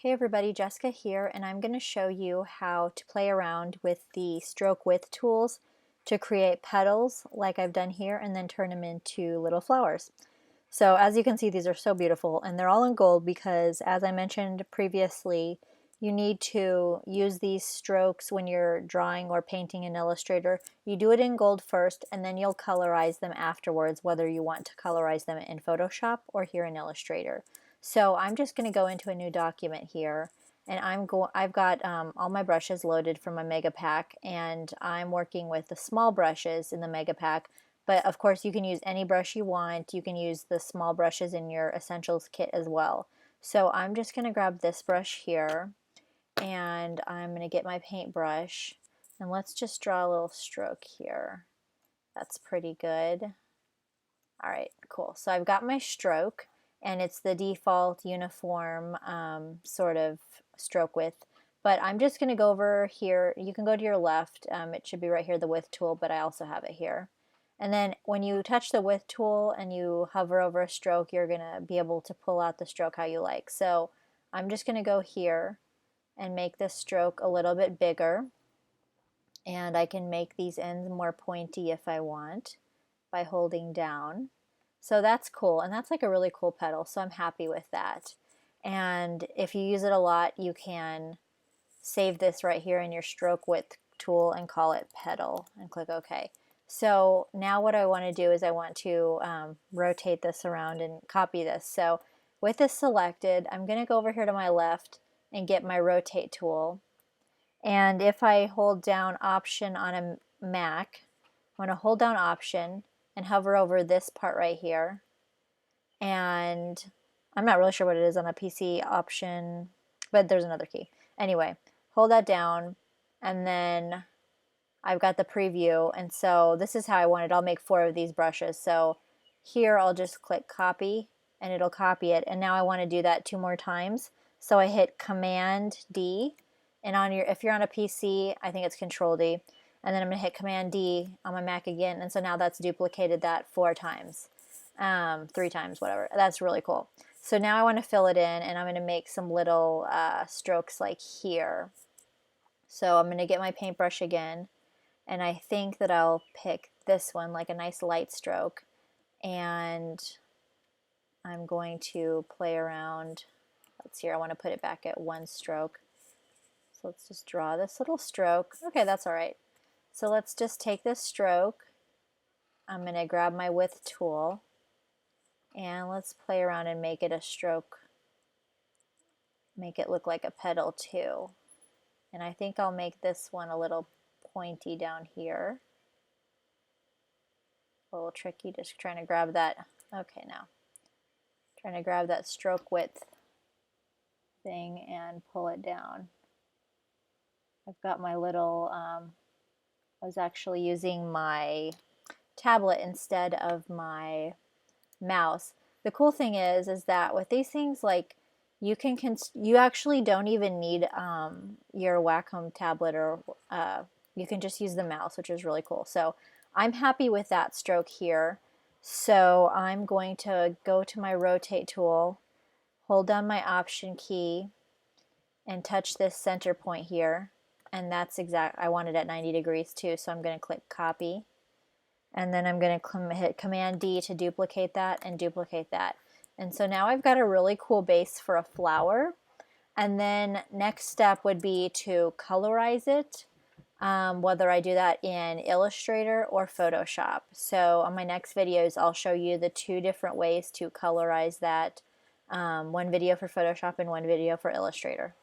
Hey everybody, Jessica here, and I'm going to show you how to play around with the stroke width tools to create petals like I've done here and then turn them into little flowers. So as you can see, these are so beautiful, and they're all in gold because, as I mentioned previously, you need to use these strokes when you're drawing or painting in Illustrator. You do it in gold first, and then you'll colorize them afterwards, whether you want to colorize them in Photoshop or here in Illustrator. So I'm just going to go into a new document here, and I've got all my brushes loaded from my mega pack, and I'm working with the small brushes in the mega pack. But of course you can use any brush you want. You can use the small brushes in your essentials kit as well. So I'm just going to grab this brush here, and I'm going to get my paintbrush, and let's just draw a little stroke here. That's pretty good. All right, cool. So I've got my stroke, and it's the default uniform sort of stroke width. But I'm just going to go over here. You can go to your left. It should be right here, the width tool, but I also have it here. And then when you touch the width tool and you hover over a stroke, you're going to be able to pull out the stroke how you like. So I'm just going to go here and make this stroke a little bit bigger. And I can make these ends more pointy if I want by holding down. So that's cool, and that's like a really cool petal, so I'm happy with that. And if you use it a lot, you can save this right here in your stroke width tool and call it petal and click OK. So now what I want to do is I want to rotate this around and copy this. So with this selected, I'm going to go over here to my left and get my rotate tool. And if I hold down Option on a Mac, I'm going to hold down Option and hover over this part right here. And I'm not really sure what it is on a PC, Option, but there's another key. Anyway, hold that down, and then I've got the preview, and so this is how I want it. I'll make 4 of these brushes. So here I'll just click copy, and it'll copy it. And now I want to do that 2 more times. So I hit Command D, and if you're on a PC, I think it's Control D. And then I'm going to hit Command D on my Mac again, and so now that's duplicated that 4 times, 3 times, whatever. That's really cool. So now I want to fill it in, and I'm going to make some little strokes like here. So I'm going to get my paintbrush again, and I think that I'll pick this one, like a nice light stroke, and I'm going to play around. Let's see, I want to put it back at 1 stroke. So let's just draw this little stroke. Okay, that's all right. So let's just take this stroke. I'm going to grab my width tool, and let's play around and make it a stroke. Make it look like a petal too. And I think I'll make this one a little pointy down here. A little tricky, just trying to grab that. Okay, now trying to grab that stroke width thing and pull it down. I've got my little, I was actually using my tablet instead of my mouse. The cool thing is that with these things, like, you actually don't even need your Wacom tablet, or you can just use the mouse, which is really cool. So I'm happy with that stroke here. So I'm going to go to my rotate tool, hold down my Option key, and touch this center point here. And that's I want it at 90 degrees too, so I'm going to click copy. And then I'm going to hit Command D to duplicate that and duplicate that. And so now I've got a really cool base for a flower. And then next step would be to colorize it, whether I do that in Illustrator or Photoshop. So on my next videos, I'll show you the 2 different ways to colorize that, 1 video for Photoshop and 1 video for Illustrator.